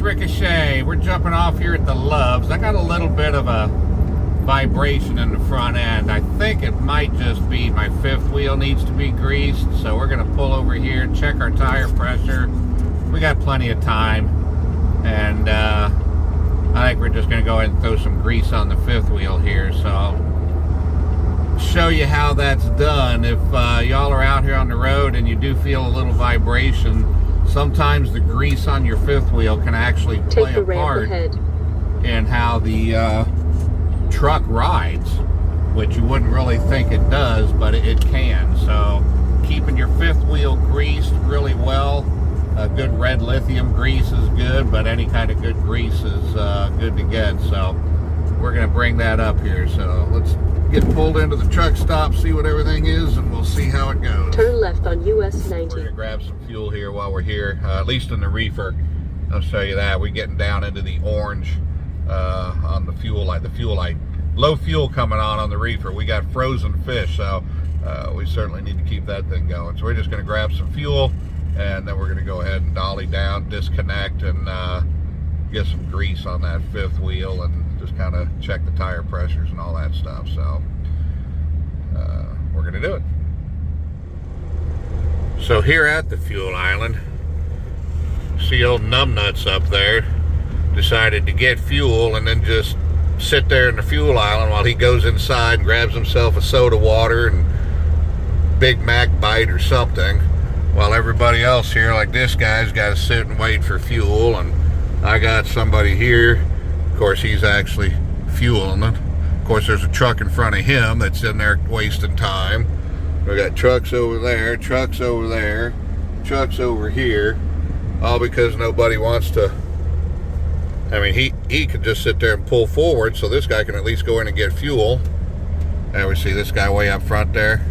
Ricochet. We're jumping off here at the Loves. I got a little bit of a vibration in the front end. I think it might just be my fifth wheel needs to be greased, so we're gonna pull over here, check our tire pressure. We got plenty of time, and I think we're just gonna go ahead and throw some grease on the fifth wheel here. So I'll show you how that's done. If y'all are out here on the road and you do feel a little vibration, sometimes the grease on your fifth wheel can actually play a part in how the truck rides, which you wouldn't really think it does, but it can. So keeping your fifth wheel greased really well. Good red lithium grease is good, but any kind of good grease is good to get. So we're going to bring that up here. So let's get pulled into the truck stop, see what everything is, and we'll see how it goes. Turn left on US 90. We're going to grab some fuel here while we're here, at least in the Reefer. I'll show you that. We're getting down into the orange on the fuel light. Low fuel coming on the Reefer. We got frozen fish, so we certainly need to keep that thing going. So we're just going to grab some fuel, and then we're going to go ahead and dolly down, disconnect, and get some grease on that fifth wheel, and just kind of check the tire pressures and all that stuff. So we're going to do it. So here at the fuel island, see old numbnuts up there decided to get fuel and then just sit there in the fuel island while he goes inside and grabs himself a soda water and Big Mac bite or something, while everybody else here, like this guy's got to sit and wait for fuel. And I got somebody here, of course he's actually fueling it. Of course there's a truck in front of him that's in there wasting time. We got trucks over there, trucks over there, trucks over here, all because nobody wants to. I mean, he could just sit there and pull forward, so this guy can at least go in and get fuel. And we see this guy way up front there.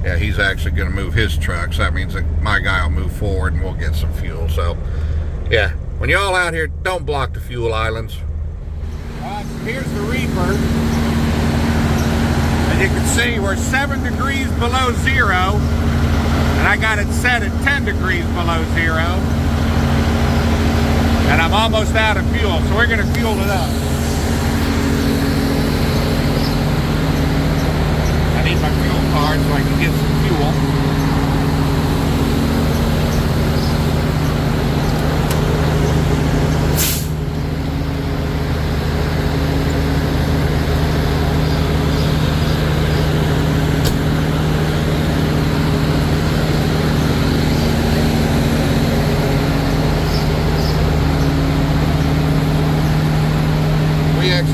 Yeah, he's actually going to move his truck, so that means that my guy will move forward and we'll get some fuel. So, yeah, when you're all out here, don't block the fuel islands. So here's the Reefer. As you can see, we're 7 degrees below zero, and I got it set at 10 degrees below zero. And I'm almost out of fuel, so we're going to fuel it up. I need my fuel card so I can get some fuel.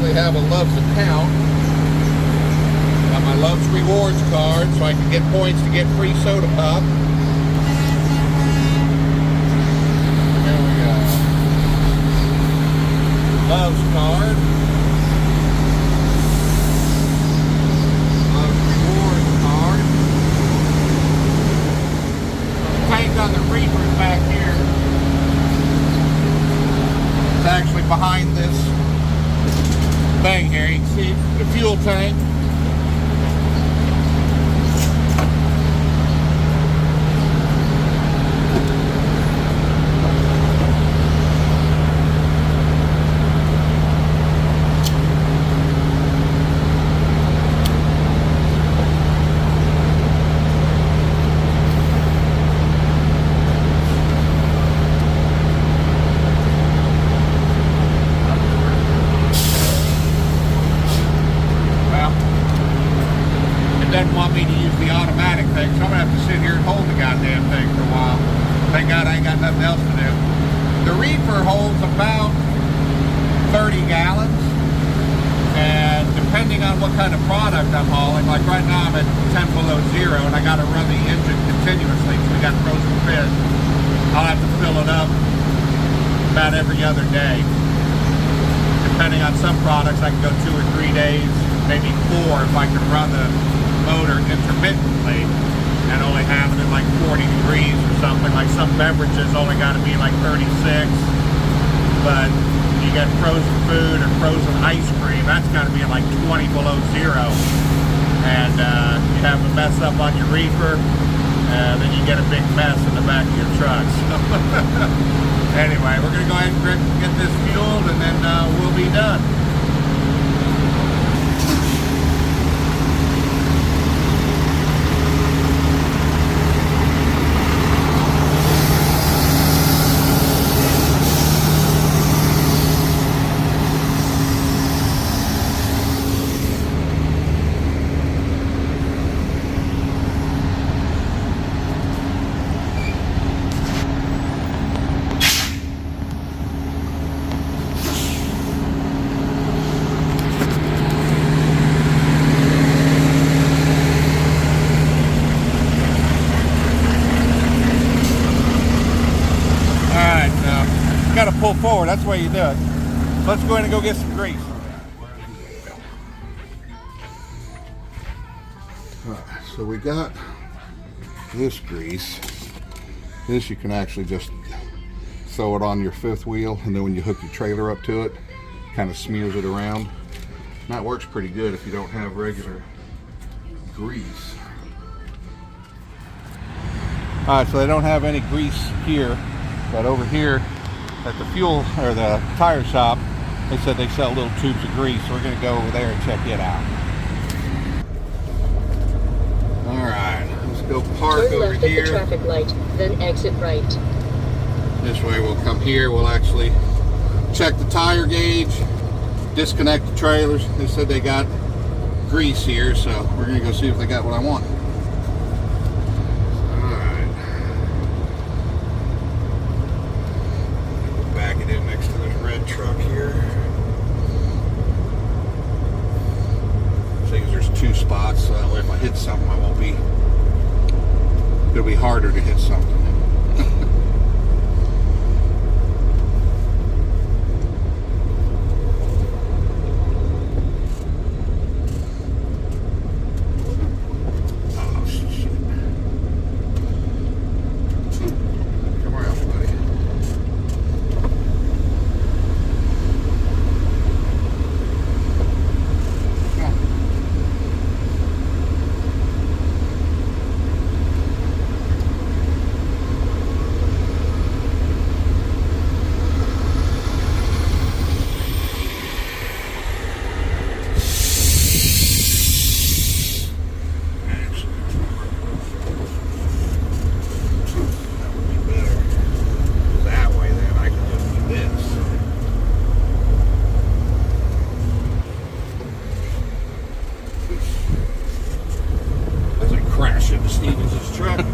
Have a Loves account. Got my Loves Rewards card so I can get points to get free soda pop. There we go. Loves card. Loves Rewards card. The tank on the Reefer is back here. It's actually behind this thing here. You can see the fuel tank. Doesn't want me to use the automatic thing, so I'm gonna have to sit here and hold the goddamn thing for a while. Thank God I ain't got nothing else to do. The Reefer holds about 30 gallons, and depending on what kind of product I'm hauling, like right now I'm at 10 below zero and I gotta run the engine continuously because we got frozen fish. I'll have to fill it up about every other day. Depending on some products, I can go 2 or 3 days, maybe 4 if I can run the motor intermittently and only having it like 40 degrees or something. Like some beverages only got to be like 36, but you get frozen food or frozen ice cream, that's got to be like 20 below zero, and you have a mess up on your Reefer, then you get a big mess in the back of your truck. So anyway, we're going to go ahead and get this fueled, and then we'll be done. Got to pull forward, that's the way you do it. Let's go ahead and go get some grease. Alright, so we got this grease. This you can actually just throw it on your fifth wheel, and then when you hook your trailer up to it, kind of smears it around. And that works pretty good if you don't have regular grease. Alright, so they don't have any grease here, but over here at the fuel or the tire shop, they said they sell little tubes of grease, so we're going to go over there and check it out. Alright, let's go park Turn over left here. at the traffic light, then exit right. This way we'll come here, we'll actually check the tire gauge, disconnect the trailers. They said they got grease here, so we're going to go see if they got what I want. Truck here. See, there's two spots, so that way if I hit something, it'll be harder to hit something. Oh, shit. Come around, buddy. Truck.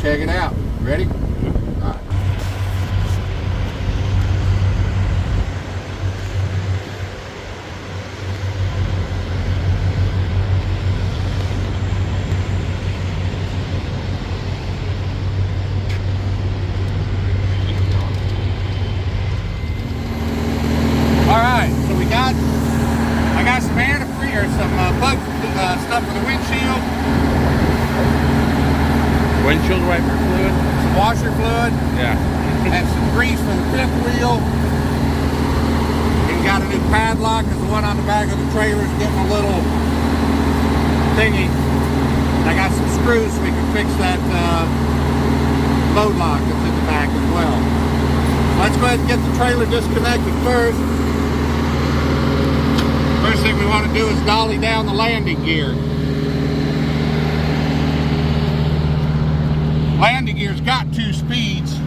Check it out. Ready? All right. All right, so I got some antifreeze or some bug stuff for the windshield. Windshield wiper fluid? Some washer fluid. Yeah. And some grease for the fifth wheel. And got a new padlock because the one on the back of the trailer is getting a little thingy. And I got some screws so we can fix that load lock that's in the back as well. Let's go ahead and get the trailer disconnected first. First thing we want to do is dolly down the landing gear. Landing gear's got 2 speeds.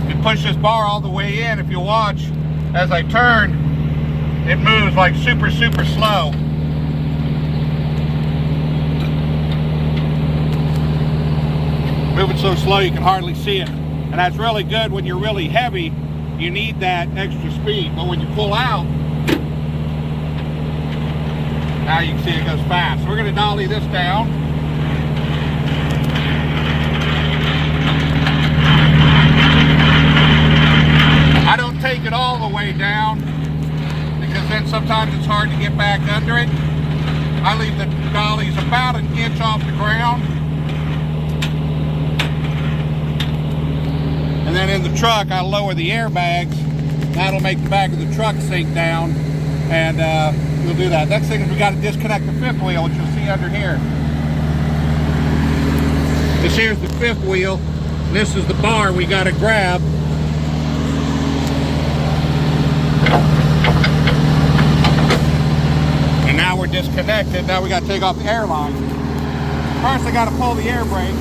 You push this bar all the way in. If you watch, as I turn, it moves like super slow. Moving so slow you can hardly see it. And that's really good when you're really heavy. You need that extra speed. But when you pull out, now you can see it goes fast. So we're going to dolly this down. I don't take it all the way down because then sometimes it's hard to get back under it. I leave the dollies about an inch off the ground. And then in the truck, I lower the airbags. That'll make the back of the truck sink down, and we'll do that. Next thing is we got to disconnect the fifth wheel, which you'll see under here. This here's the fifth wheel. This is the bar we got to grab. And now we're disconnected. Now we got to take off the air line. First, I got to pull the air brake.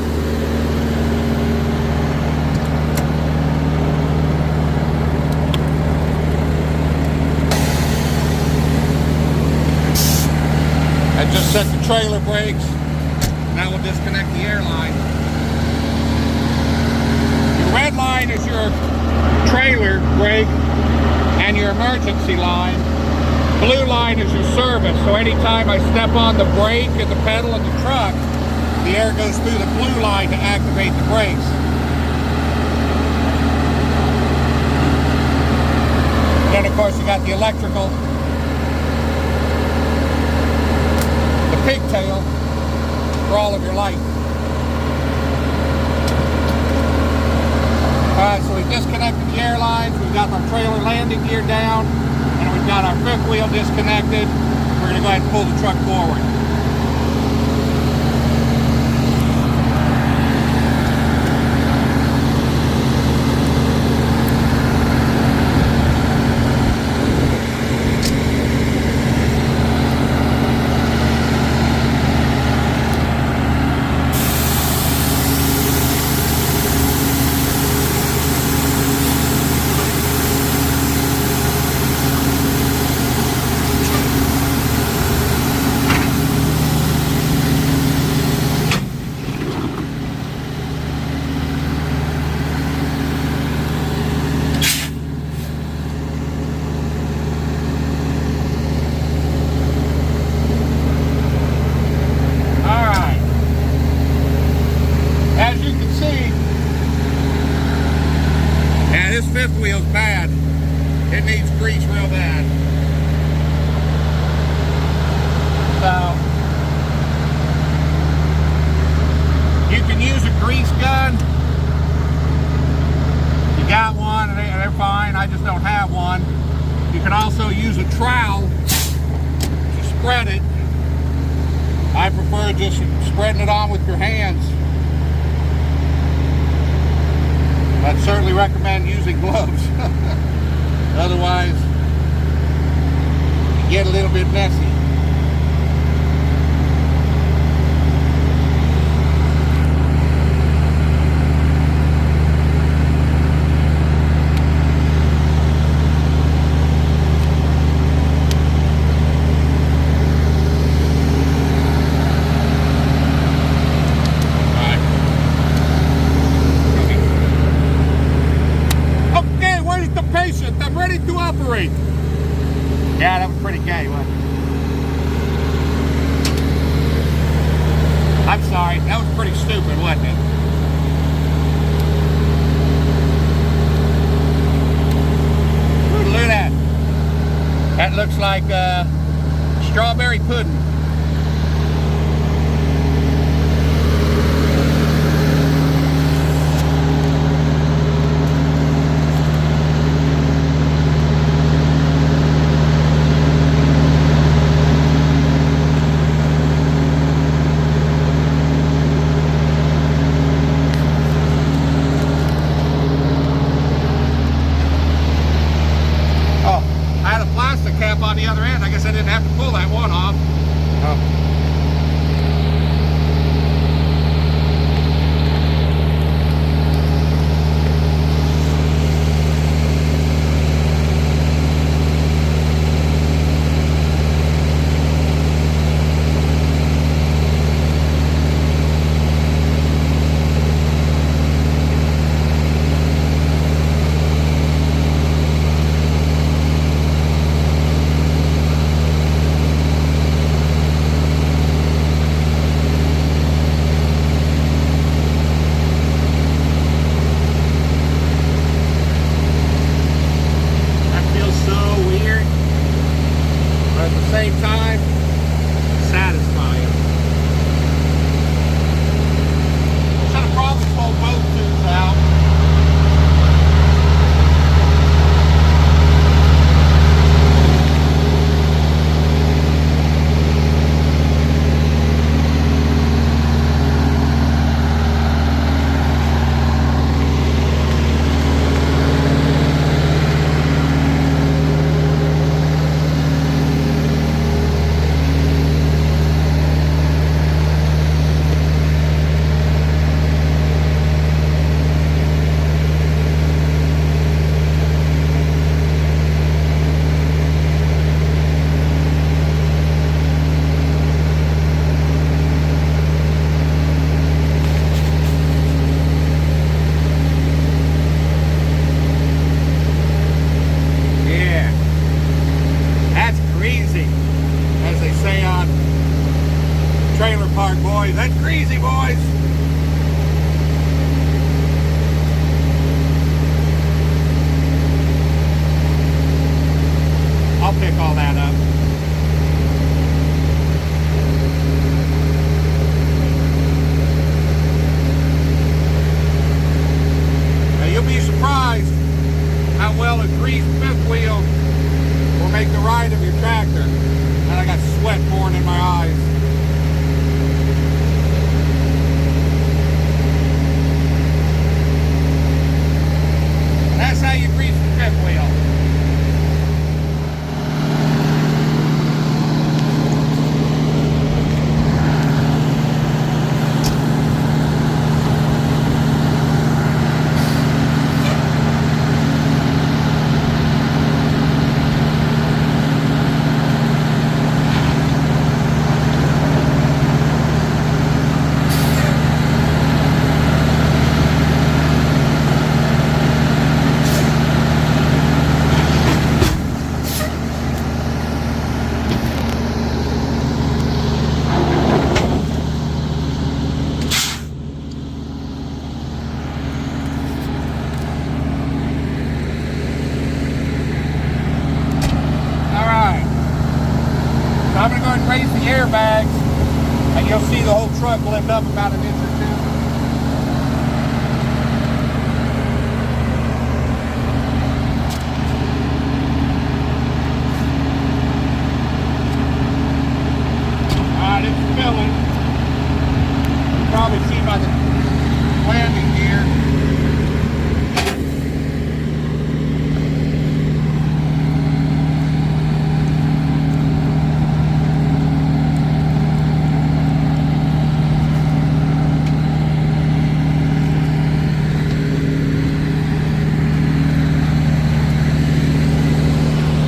I just set the trailer brakes. Now we'll disconnect the air line. The red line is your trailer brake and your emergency line. Blue line is your service. So anytime I step on the brake and the pedal of the truck, the air goes through the blue line to activate the brakes. Then of course you got the electrical. Pigtail for all of your light. Alright, so we've disconnected the air lines, we've got our trailer landing gear down, and we've got our fifth wheel disconnected. We're going to go ahead and pull the truck forward. Fifth wheel's bad. It needs grease real bad. So you can use a grease gun. You got one and they're fine. I just don't have one. You can also use a trowel to spread it. I prefer just spreading it on with your hands. I'd certainly recommend using gloves. Otherwise, you get a little bit messy. I'm ready to operate. Yeah, that was pretty gay, wasn't it? I'm sorry, that was pretty stupid, wasn't it? Ooh, look at that. That looks like strawberry pudding. On the other end, I guess I didn't have to pull that one off. same time, satisfying. Should have probably pulled both tubes out. Boys, that's greasy, boys. I'll pick all that up. Now you'll be surprised how well a greased fifth wheel will make the ride of your tractor. And I got sweat pouring in my eyes. That's how you grease the fifth wheel. I'm going to go ahead and raise the airbags, and you'll see the whole truck lift up about an inch or two. Alright, it's filling. You can probably see by the landing gear.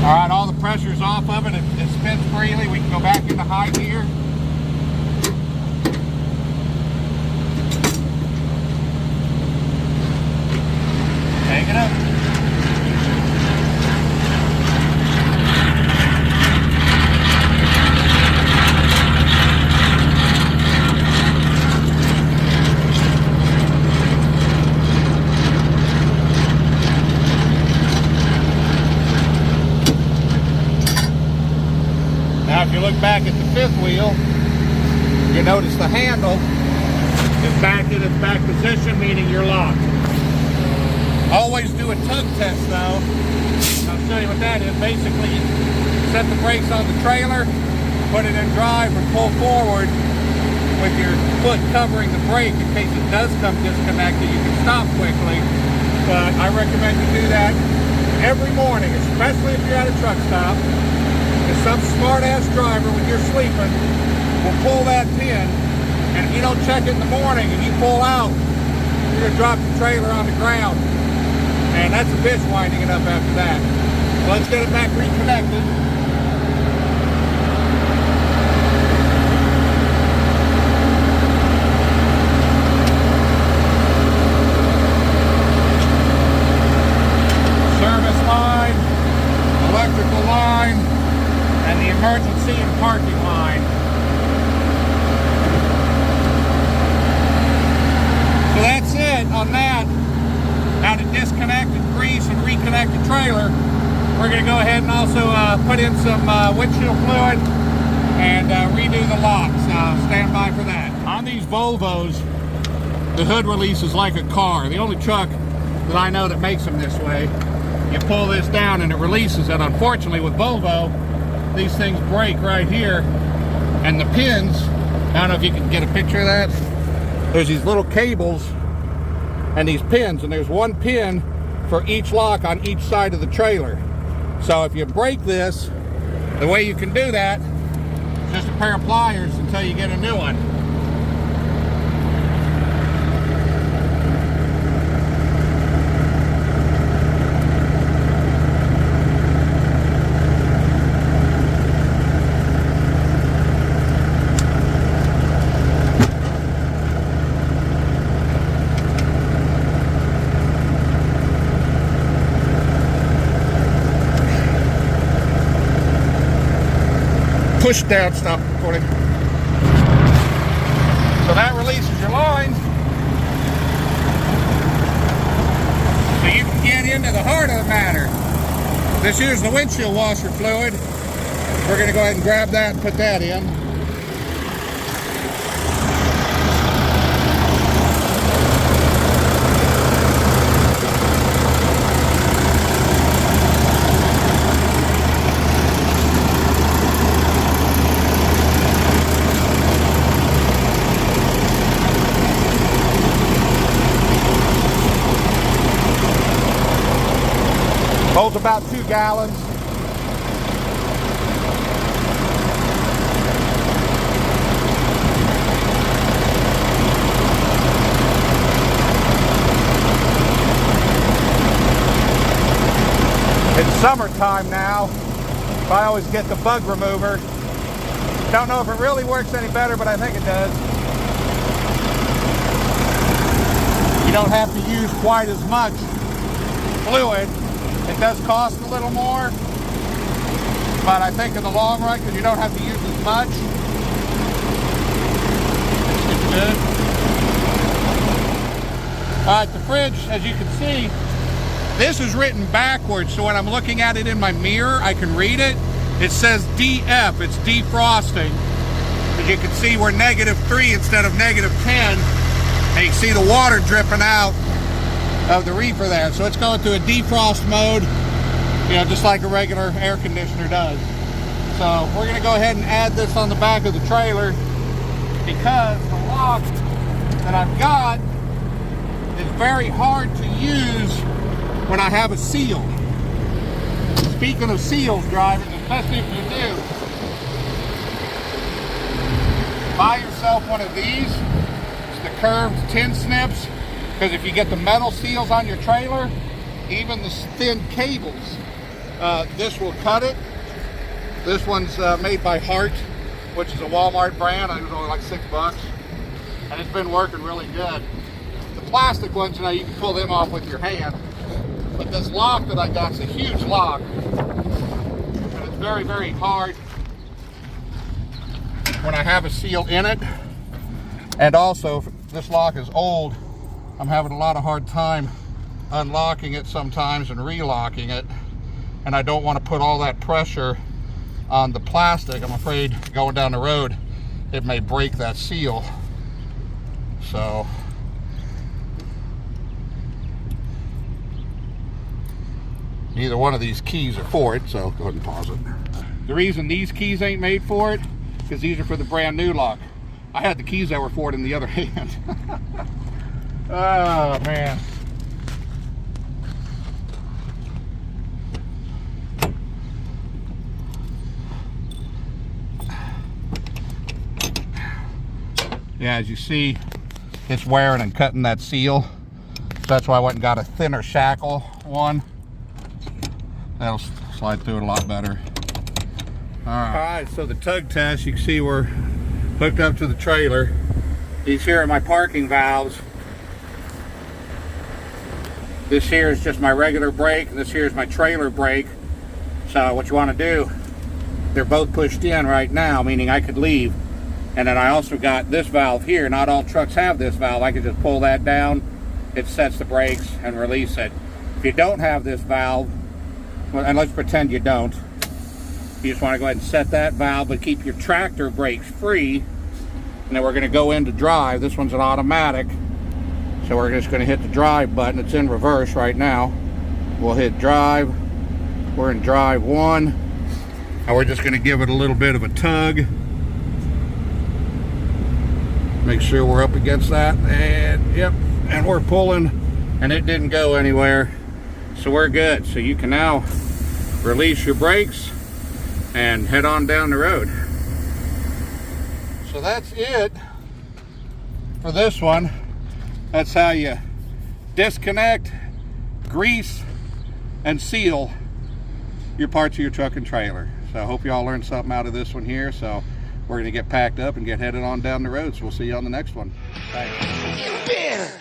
Alright, all the pressure's off of it. It spins freely. We can go back into high gear. Take it up. Now if you look back at the fifth wheel, you notice the handle is back in its back position, meaning you're locked. Always do a tug test though. I'll show you what that is. Basically, you set the brakes on the trailer, put it in drive and pull forward with your foot covering the brake in case it does come disconnected. You can stop quickly, but I recommend you do that every morning, especially if you're at a truck stop. Because some smart-ass driver, when you're sleeping, will pull that pin, and if you don't check it in the morning and you pull out, you're going to drop the trailer on the ground. And that's a bitch winding it up after that. Well, let's get it back reconnected. Service line, electrical line, and the emergency and parking line. So that's it on that. How to disconnect and grease and reconnect the trailer. We're going to go ahead and also put in some windshield fluid and redo the locks. Stand by for that. On these Volvos, the hood release is like a car. The only truck that I know that makes them this way. You pull this down and it releases it. Unfortunately with Volvo, these things break right here, and the pins, I don't know if you can get a picture of that. There's these little cables and these pins, and there's one pin for each lock on each side of the trailer. So if you break this, the way you can do that is just a pair of pliers until you get a new one. Push down, stop recording. So that releases your lines. So you can get into the heart of the matter. This here's the windshield washer fluid. We're going to go ahead and grab that and put that in. Holds about 2 gallons. It's summertime now. I always get the bug remover. Don't know if it really works any better, but I think it does. You don't have to use quite as much fluid. It does cost a little more, but I think in the long run, because you don't have to use as much, it's good. All right, the fridge, as you can see, this is written backwards, so when I'm looking at it in my mirror, I can read it. It says DF, it's defrosting. As you can see, we're -3 instead of -10, and you can see the water dripping out of the reefer there. So it's going through a defrost mode, you know, just like a regular air conditioner does. So we're going to go ahead and add this on the back of the trailer, because the lock that I've got is very hard to use when I have a seal. Speaking of seals, drivers, especially if you do, buy yourself one of these. It's the curved tin snips. Because if you get the metal seals on your trailer, even the thin cables, this will cut it. This one's made by Hart, which is a Walmart brand. I think it was only like $6, and it's been working really good. The plastic ones, you know, you can pull them off with your hand. But this lock that I got is a huge lock, and it's very, very hard when I have a seal in it. And also, this lock is old. I'm having a lot of hard time unlocking it sometimes and relocking it, and I don't want to put all that pressure on the plastic. I'm afraid going down the road it may break that seal. So either one of these keys are for it, so go ahead and pause it. The reason these keys ain't made for it, because these are for the brand new lock. I had the keys that were for it in the other hand. Oh, man. Yeah, as you see, it's wearing and cutting that seal. So that's why I went and got a thinner shackle one. That'll slide through it a lot better. All right, so the Tug Test, you can see we're hooked up to the trailer. These here are my parking valves. This here is just my regular brake, and this here is my trailer brake. So what you want to do, they're both pushed in right now, meaning I could leave. And then I also got this valve here. Not all trucks have this valve. I could just pull that down. It sets the brakes and release it. If you don't have this valve, well, and let's pretend you don't, You just want to go ahead and set that valve, but keep your tractor brakes free. And then we're going to go into drive. This one's an automatic. So we're just going to hit the drive button. It's in reverse right now. We'll hit drive. We're in drive 1. And we're just going to give it a little bit of a tug. Make sure we're up against that. And yep, and we're pulling, and it didn't go anywhere. So we're good. So you can now release your brakes and head on down the road. So that's it for this one. That's how you disconnect, grease, and seal your parts of your truck and trailer. So I hope you all learned something out of this one here. So we're going to get packed up and get headed on down the road. So we'll see you on the next one. Thanks.